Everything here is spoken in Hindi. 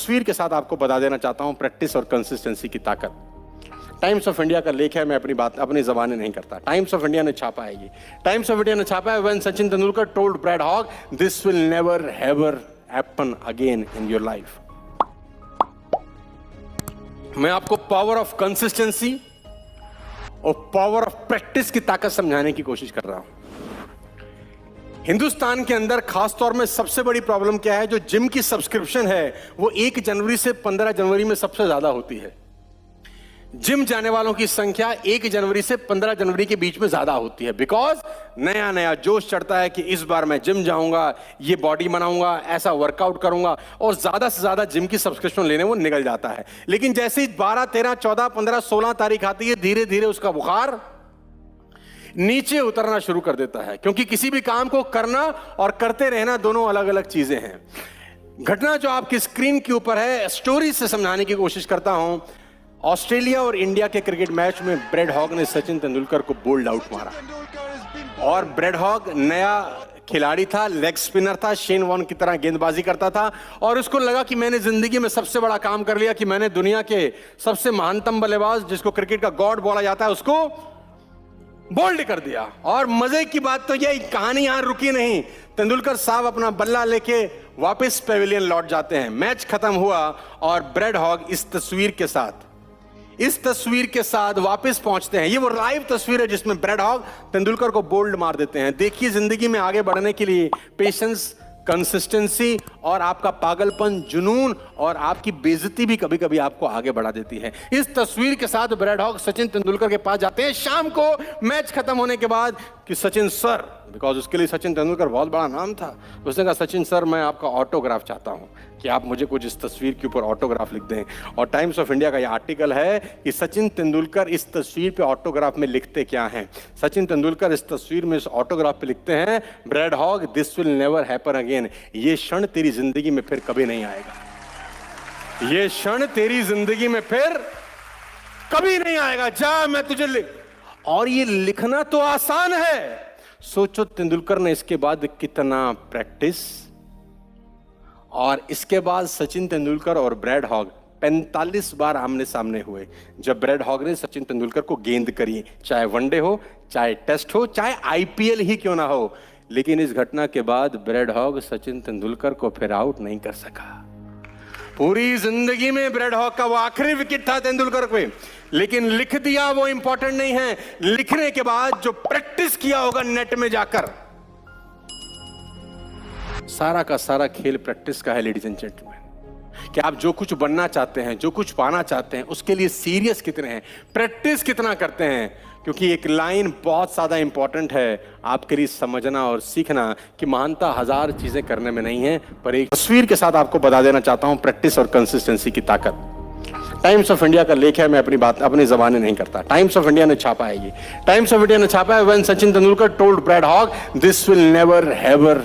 तस्वीर के साथ आपको बता देना चाहता हूं प्रैक्टिस और कंसिस्टेंसी की ताकत। टाइम्स ऑफ इंडिया का लेख है, मैं अपनी बात अपनी जबानी नहीं करता। टाइम्स ऑफ इंडिया ने छापा है ये। टाइम्स ऑफ इंडिया ने छापा है when Sachin Tendulkar told Brad Hogg this will never ever happen again in your life. मैं आपको पावर ऑफ कंसिस्टेंसी और पावर ऑफ प्रैक्टिस की ताकत समझाने की कोशिश कर रहा हूं। हिंदुस्तान के अंदर खासतौर में सबसे बड़ी प्रॉब्लम क्या है? जो जिम की सब्सक्रिप्शन है वो 1 जनवरी से 15 जनवरी में सबसे ज्यादा होती है। जिम जाने वालों की संख्या 1 जनवरी से 15 जनवरी के बीच में ज्यादा होती है, बिकॉज नया नया जोश चढ़ता है कि इस बार मैं जिम जाऊंगा, ये बॉडी बनाऊंगा, ऐसा वर्कआउट करूंगा, और ज्यादा से ज्यादा जिम की सब्सक्रिप्शन लेने वो निकल जाता है। लेकिन जैसे ही 12, 13, 14, 15, 16 तारीख आती है, धीरे धीरे उसका बुखार नीचे उतरना शुरू कर देता है, क्योंकि किसी भी काम को करना और करते रहना दोनों अलग अलग चीजें हैं। घटना जो आपकी स्क्रीन के ऊपर है, स्टोरी से समझाने की कोशिश करता हूं। ऑस्ट्रेलिया और इंडिया के क्रिकेट मैच में ब्रैड हॉग ने सचिन तेंदुलकर को बोल्ड आउट मारा, और ब्रैड हॉग नया खिलाड़ी था, लेग स्पिनर था, शेन वॉर्न की तरह गेंदबाजी करता था, और उसको लगा कि मैंने जिंदगी में सबसे बड़ा काम कर लिया, कि मैंने दुनिया के सबसे महानतम बल्लेबाज, जिसको क्रिकेट का गॉड बोला जाता है, उसको बोल्ड कर दिया। और मजे की बात तो यह कहानी यहां रुकी नहीं। तेंदुलकर साहब अपना बल्ला लेके वापस पेविलियन लौट जाते हैं। मैच खत्म हुआ और ब्रैड हॉग इस तस्वीर के साथ वापस पहुंचते हैं। ये वो लाइव तस्वीर है जिसमें ब्रैड हॉग तेंदुलकर को बोल्ड मार देते हैं। देखिए, जिंदगी में आगे बढ़ने के लिए पेशेंस, कंसिस्टेंसी और आपका पागलपन, जुनून और आपकी बेइज्जती भी कभी कभी आपको आगे बढ़ा देती है। इस तस्वीर के साथ ब्रैड हॉग सचिन तेंदुलकर के पास जाते हैं शाम को, मैच खत्म होने के बाद, कि सचिन सर, बिकॉज उसके लिए सचिन तेंदुलकर बहुत बड़ा नाम था, उसने कहा सचिन सर, मैं आपका ऑटोग्राफ चाहता हूं, कि आप मुझे कुछ इस तस्वीर के ऊपर ऑटोग्राफ लिख दें। और टाइम्स ऑफ इंडिया का यह आर्टिकल है कि सचिन तेंदुलकर इस तस्वीर पे ऑटोग्राफ में लिखते क्या हैं। सचिन तेंदुलकर इस तस्वीर में, इस ऑटोग्राफ पे लिखते हैं, Brad Hogg this will never happen again. ये क्षण तेरी जिंदगी में फिर कभी नहीं आएगा। ये क्षण तेरी जिंदगी में फिर कभी नहीं आएगा। जा, मैं तुझे लिख। और ये लिखना तो आसान है। सोचो तेंदुलकर ने इसके बाद कितना प्रैक्टिस, और इसके बाद सचिन तेंदुलकर और ब्रैड हॉग 45 बार आमने सामने हुए। जब ब्रैड हॉग ने सचिन तेंदुलकर को गेंद करी, चाहे वनडे हो, चाहे टेस्ट हो, चाहे आईपीएल ही क्यों ना हो, लेकिन इस घटना के बाद ब्रैड हॉग सचिन तेंदुलकर को फिर आउट नहीं कर सका। पूरी जिंदगी में ब्रैड हॉग का वो आखिरी विकेट था तेंदुलकर पे, लेकिन लिख दिया वो इंपॉर्टेंट नहीं है। लिखने के बाद जो प्रैक्टिस किया होगा नेट में जाकर, सारा का सारा खेल प्रैक्टिस का है। लेडीज एंड जेंटलमैन, कि आप जो कुछ बनना चाहते हैं, जो कुछ पाना चाहते हैं, उसके लिए सीरियस कितने हैं, प्रैक्टिस कितना करते हैं। क्योंकि एक लाइन बहुत ज्यादा इंपॉर्टेंट है आपके लिए समझना और सीखना, कि महानता 1000 चीजें करने में नहीं है, पर एक तस्वीर के साथ आपको बता देना चाहता हूं प्रैक्टिस और कंसिस्टेंसी की ताकत। टाइम्स ऑफ इंडिया का लेख है, मैं अपनी बात अपनी जबानी नहीं करता। टाइम्स ऑफ इंडिया ने छापा है ये। टाइम्स ऑफ इंडिया ने छापा है when Sachin Tendulkar told Brad Hogg this will never ever